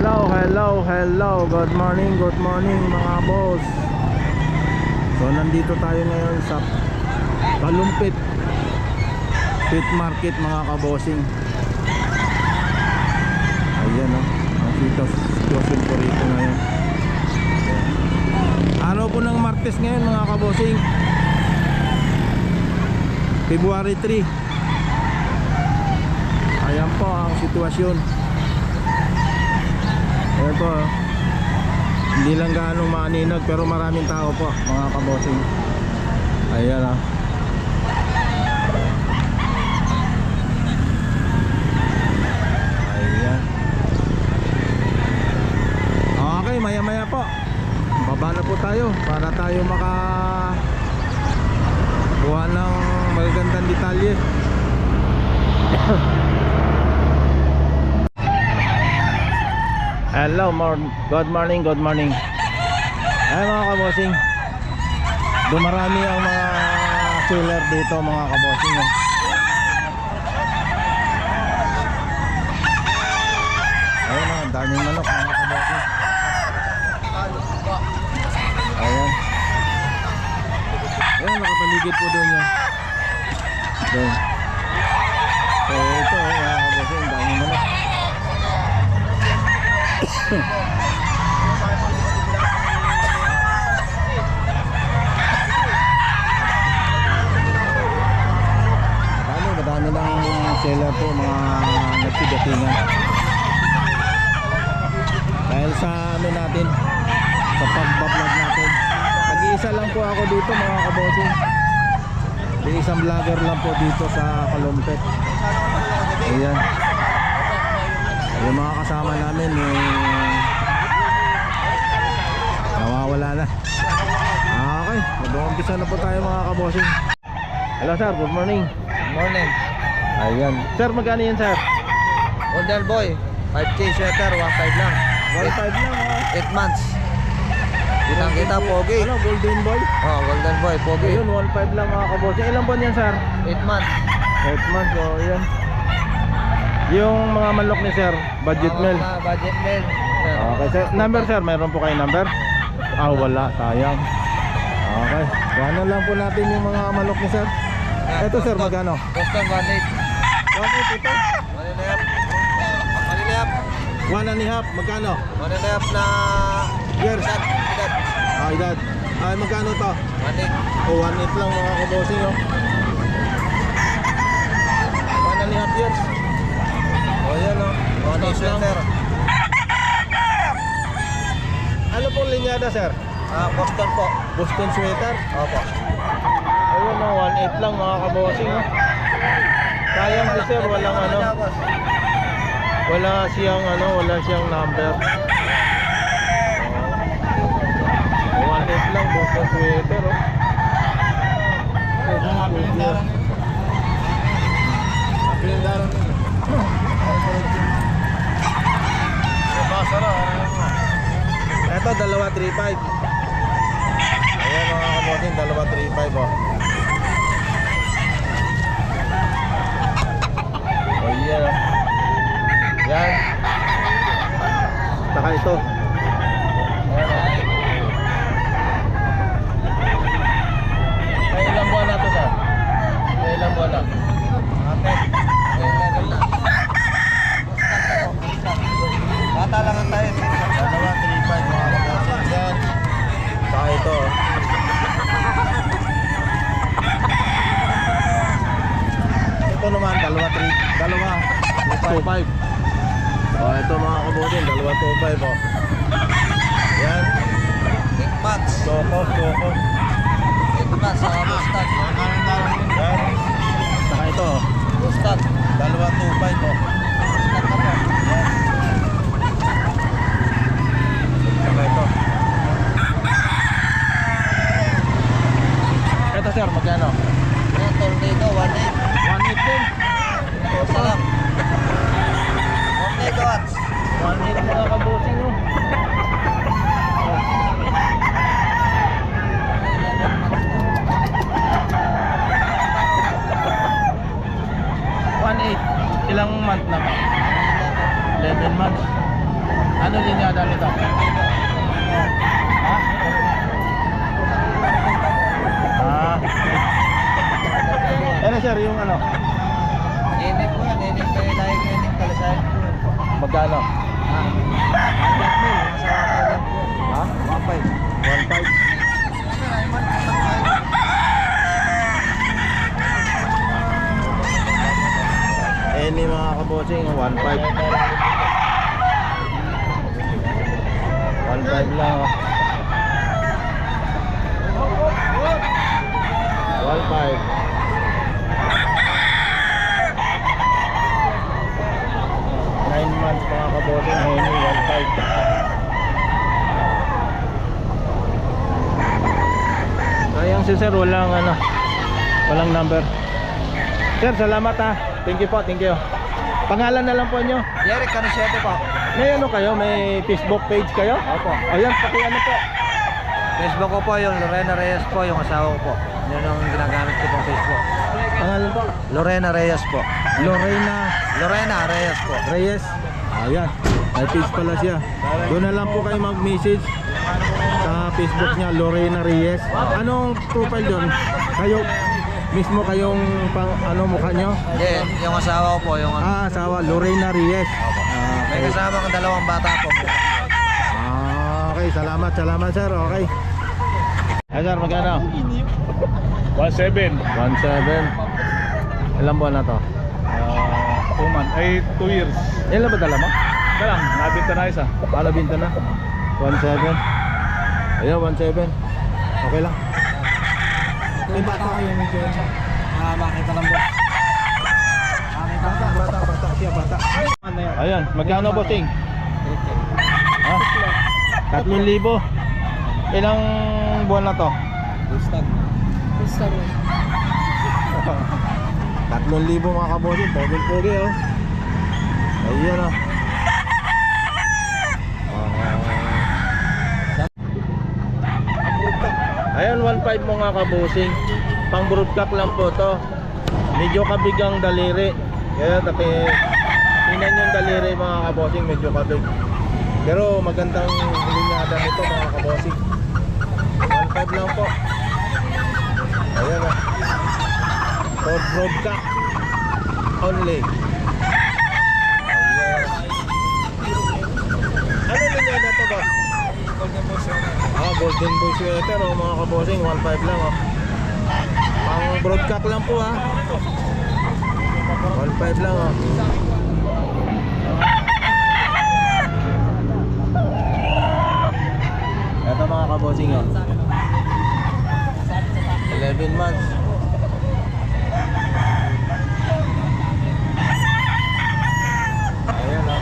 Hello. Good morning mga boss. So nandito tayo ngayon sa Kalumpit Pit Market mga kabosing. Ayan o, ang sitwasyon po rito ngayon. Araw po ng Martes ngayon mga kabosing, February 3. Ayan po ang sitwasyon. Ayan po, hindi lang gaano maaninag pero maraming tao po mga kabosing. Ayan o. Ayan. Okay, maya po baba na po tayo para tayo makakuha ng magagandang detalye. Hello, good morning. Ay mga kabosing, dumarami ang mga seller dito mga kabosing. Ayun ang daming manok mga kabosing. Ayan. Ayan, nakapaligid po doon yan. Doon. So ito mga kabosing, daming manok. Madami lang seller po mga nagsigatingan. Dahil sa ano natin, sa pagbablog natin, nag-iisa lang po ako dito mga kabosing. Isang vlogger lang po dito sa Kalumpit. Ayan. Yung mga kasama namin nawawala na. Okay, mag-uumpisa na po tayo mga kabosing. Hello sir, good morning. Morning. Ayan. Sir, magkano yan sir? Golden Boy, 5K sweater, 1.5 lang. 1.5 lang ha. 8 months. Kitang-kita, pogi. Ano, Golden Boy? Oh, Golden Boy, pogi. Ayun, 1.5 lang mga kabosing. Ilang buwan yan sir? 8 months. 8 months, so ayan. Yung mga manok ni sir, budget meal. Budget meal. Okay sir, number sir, mayroon po kayong number? Ah, wala, sayang. Okay, kuhanan lang po natin yung mga manok ni sir. Ito sir, magkano? Boston 1.8. 1.8 ito? 1.5. 1.5, magkano? 1.5 na Years? edad. Ah, edad. Ay, magkano to? 1.8. Oh, 1.8 lang mga kabosing oh. 1.5 years. Oh, yan oh. 1.8 sweater. Ano pong linyada sir? Boston po. Boston sweater? Opo. Ayun oh, 1.8 lang mga kabosing oh. Sayang si sir, walang ano. Wala siyang number. 1.8 lang Boston sweater oh. Ito, 2.35. Ayan mga kabosing, 2.35 oh. Oh yeah oh. Yan. Saka ito. Ayan oh. Kaya ilang buwan na ito sir? Kaya ilang buwan na? Bata lang ang tayo. 2.35 mga kabosing. Yan. Saka ito oh. Ito naman 2.25. Oh, ito mga kabosing, 2.25 oh. Yan. 8 months. Soko. 8 months sa Boston. Yan. Saka ito oh. Boston. 2.25 oh. Yan. Saka ito. Ito sir, magkano? Ayan, tornado, 1.8. 1.8 din. Isa lang. 1.8 watts. 1.8 mga kabosing oh. Ilang month na ba? 11 months. Ano linyada nito? Ha? Ano sir yung ano? Enig po yan, enig kayo like, enig kalasayan po. Magkano? Ah, 100 mil, nasa 1 lang po. Ha? 1.5. 1.5. Any mga kabossing, 1.5. 1.5 lang oh. 1.5. 9 months mga kabossing, Henny, 1.5. Sayang si sir, walang ano, walang number. Sir, salamat ha. Thank you po, thank you. Pangalan na lang po nyo. Derek, ano 7 po? May ano kayo? May Facebook page kayo? Opo. Ayan, pati ano po. Facebook ko po, yung Lorena Reyes po, yung asawa ko po. Yun ang ginagamit ko pong Facebook. Pangalan po? Lorena Reyes po. Lorena Reyes po. Reyes. Ayan, may page pala siya. Doon na lang po kayo mag-message sa Facebook niya, Lorena Reyes. Anong profile doon? Kayo, mismo kayong pang ano mukha nyo? Yeah, yung asawa ko po, yung Asawa, Lorena Reyes. may kasama kong 2 bata po. Okay, salamat sir, okay. Ay sir, magkano? 1.7. 1.7. Ilang buwan na to? 2 months. Ay, 2 years. Ilan ba dala mo? Ito lang, nabinta na isa. Pala binta na. 1.7. Ayan, 1.7. Okay lang. May bata kayo medyo. Makita lang po. Bata siya, bata. Ayan, magkano bossing? Ha? 3,000. Ilang buwan na to? Bustag. 3,000 mga kabossing, pogi oh. Ayan oh. Ayan, 1.5 mga kabusing. Pang broadcast lang po to. Medyo kabigang daliri. Kaya tingnan yung daliri mga kabosing, medyo kabig. Pero magandang linyada nito mga kabosing. 1.5 lang po. Ayan o. For broadcast only. Ayan. Ano linyada to ba? Golden Boy sweater oh mga kabosing, 1.5 lang oh. Pang broadcast lang po ha. 1.5 lang oh. Ito mga kabosing oh. 11 months. Ayan oh.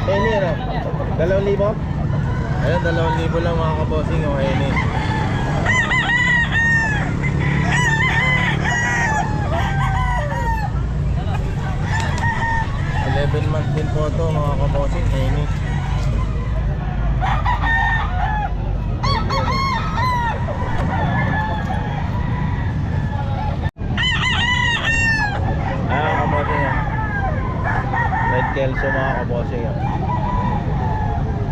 Eni ano? 2,000? Ayan, 2,000 lang mga kabosing o Eni. Months din po ito mga kabosing, Eni. Ayan kabosing yan. Red Kelso mga kabosing yan.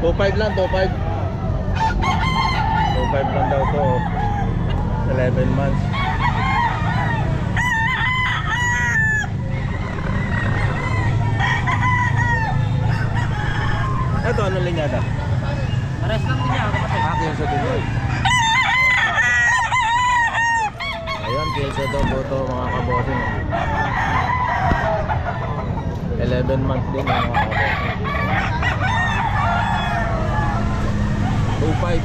2.5 lang, 2.5. 2.5 lang daw to. 11 months. Ito, ano linyada? Pares lang din niya, kapatid. Kelso din yun. Ayan, Kelso daw po to mga kabosing. 11 months din mga kabosing. 2.5.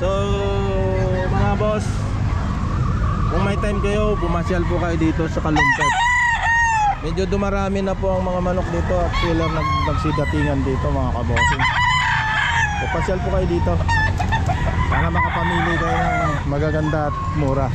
So mga boss, kung may time kayo, pumasyal po kayo dito sa Kalumpet. Medyo dumarami na po ang mga manok dito at sila nagsidatingan dito mga kabosing. Pumasyal po kayo dito para makapamili kayo ng magaganda at mura.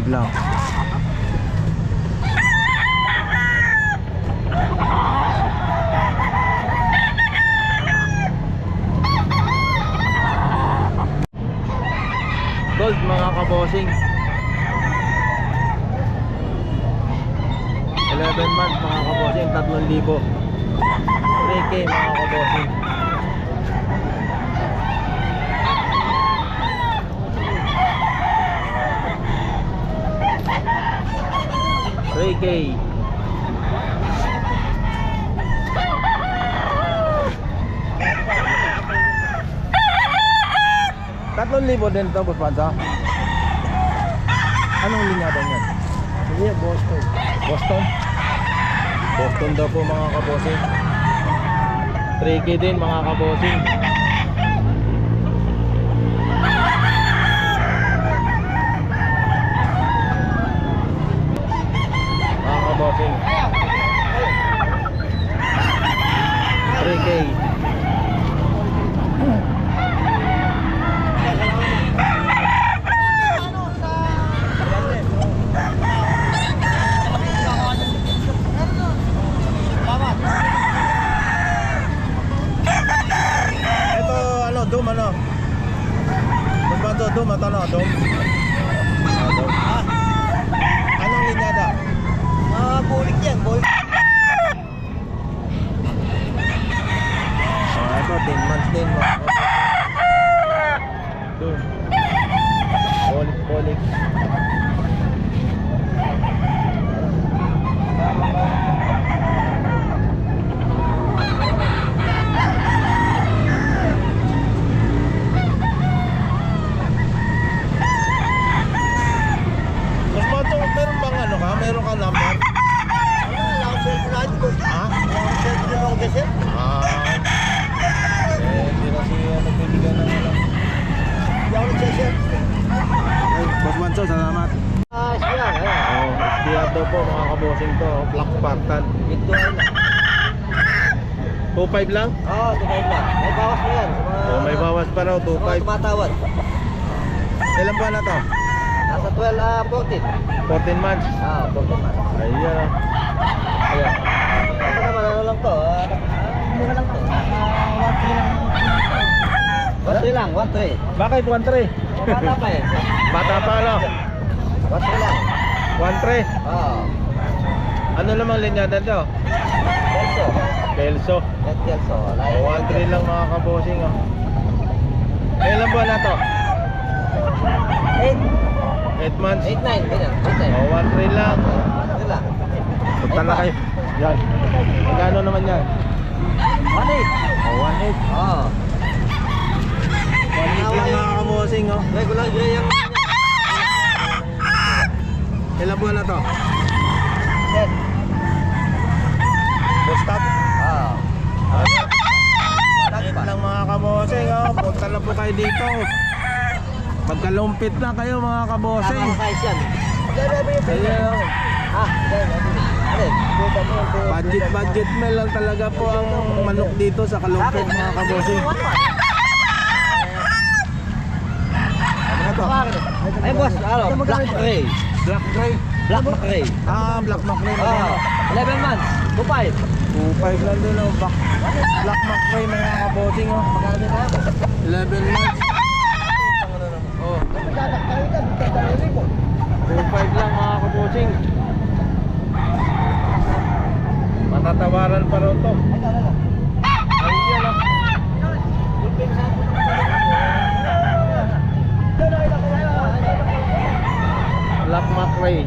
2.5 lang. Gold mga kabossing. 11 months mga kabossing, 3,000. 3K mga kabossing. $3K. Tatlong libo din to, Boss Pansa. Anong linyada niyan? Hindi, Boston. Boston? Boston daw po mga kabossing. 3K din mga kabossing. Mga kabossing. 3K. Ito ano, dum ano? Magbanto dum ito no, dum. Dum. Anong linyada? Bulik yan, bulik. Ito 10 months din mga kabossing. Dum. Polik. Mas bato, meron bang ano ka? Meron ka number? Wala akong cellphone ko. Ha? Wala akong cellphone ako kasi. Hindi na siya nagbibigay ng ano. Hindi ako nagsaselfie. Ay, Boss Manso, salamat. Siya, Oh, SDR daw po mga kabossing to, Black Spartan. Ito ay na. 2.5 lang? Oo, tumayin na. May bawas na yan. Sa mga, Oh, may bawas pa raw, sa mga 2.5. tumatawad. Ilan buwan na to? Nasa 12, 14. 14 months. 14 man. Ayan. Ayan. Ito naman, ano lang to? Mura lang to. 1-3 lang, 1-3. Bakit 1.3? Bata pa eh. Bata pa no? 1-3 lang. 1.3? Oo. Ano namang linyada to? Kelso. Kelso. Red Kelso. 1.3 lang mga kabossing oh. Ilan buwan na to? 8 months. 8-9, ganyan. 8-9. Oh, 1.3 lang. Ito lang. Punta na kayo. Yan. Magkano naman yan? 1-8. Oh, 1.8. Oo. 1.8 lang mga kabossing oh. Regular gray yung Ilan buwan na to? set. Bustap. Oo. Wait lang mga kaboseng oh. Punta na po kayo dito. Magkalumpit na kayo mga kaboseng. Nakaka-size yan. Ayan oh. Budget meal lang talaga po ang manok dito sa kalumpit mga kaboseng. Ano na to? Ay boss, ano? Black gray. Black Gray. Black McRae. Black McRae na Oo. yan. 11 months. 2.5. 2.5 lang din oh. Black McRae mga kaboseng oh. 11 months. Oh. 2.5 lang mga kabosing. Matatawaran pa rin to. Ayan lang. Black McRae.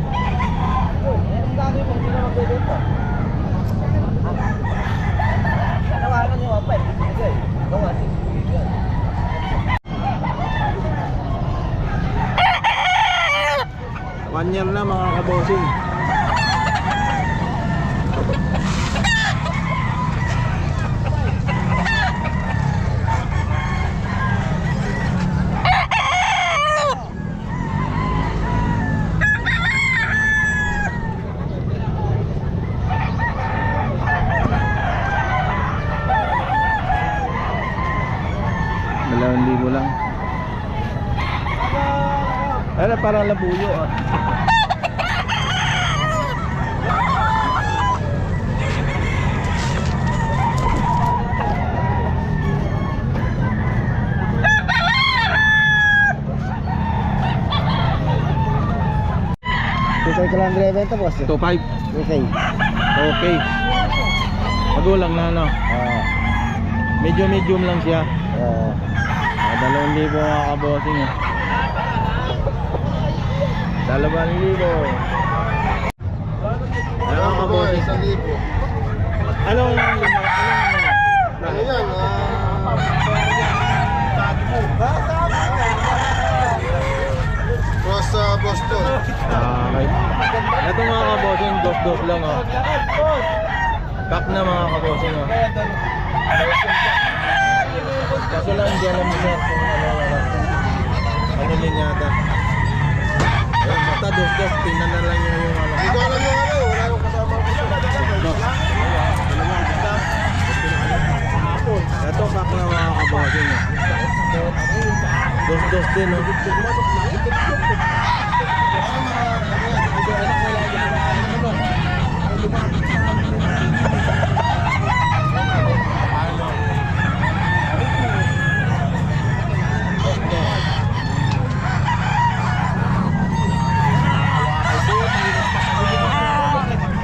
Tawaran nyo apa eh. Gawa. 1 year na mga kabosing. Dalawang libo lang. Ano parang labuyo ah. lang binibenta, boss. 2.5. Okay. Okay. Magulang na ano. Medium lang siya. 2,000 mga kabossing. 2,000. Ano mga kabossing? 1,000. Anong Ano yan? Cross Boston. Okay. Ito mga kabossing, dos lang oh. Pack na mga kabossing oh. Kaso lang hindi alam niya kung ano linyata. Ayun, basta dos, tingnan na lang yung ano. Hindi ko alam yung ano. Wala yung kasama ko siya. Ito pack na mga kabossing oh. Dos din oh.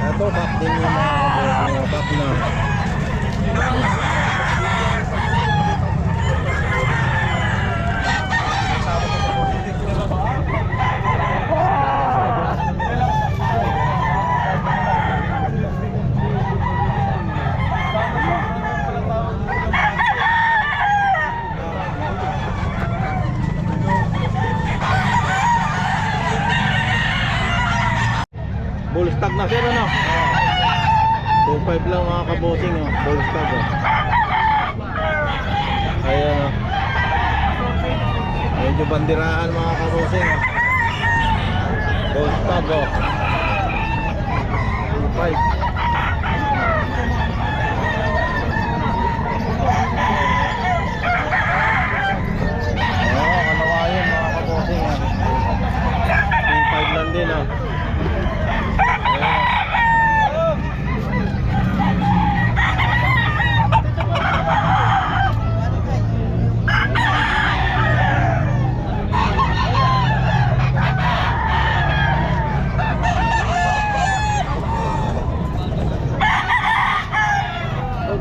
Ito pack din yung mga kabossing, pack na. Full stock na sir ano? 2.5 lang mga kabossing oh. Full stock oh. Ayan oh. Medyo bandirahan mga kabossing oh. Full stock oh. 2.5. Kanawayan mga kabossing oh. 2.5 lang din oh.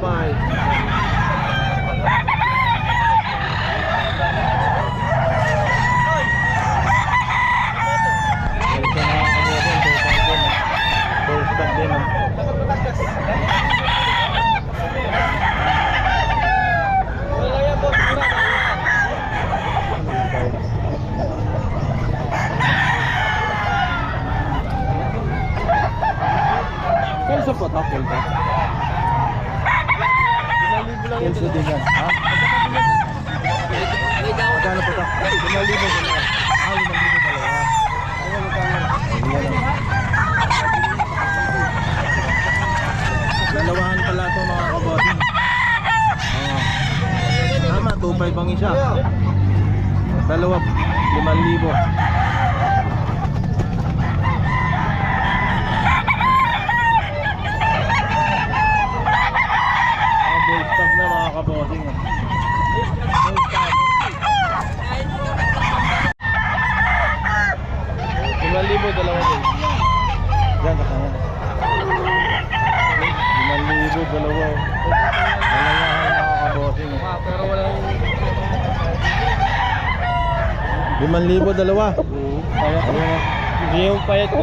Bye. Sa patakol ka? Kelso din yan. Ha? Magkano pa ito? 5,000 din yan. 5,000 talaga. Dalawahan pala ito mga kabossing. Tama, 2.5 ang isa. Dalawa, 5,000. Stop na mga kabossing. 5,000 dalawa din. Diyan sa kanya. 5,000 dalawa. Dalawahan mga kabossing. Pero walang... 5,000 dalawa. Hindi yung payat ko.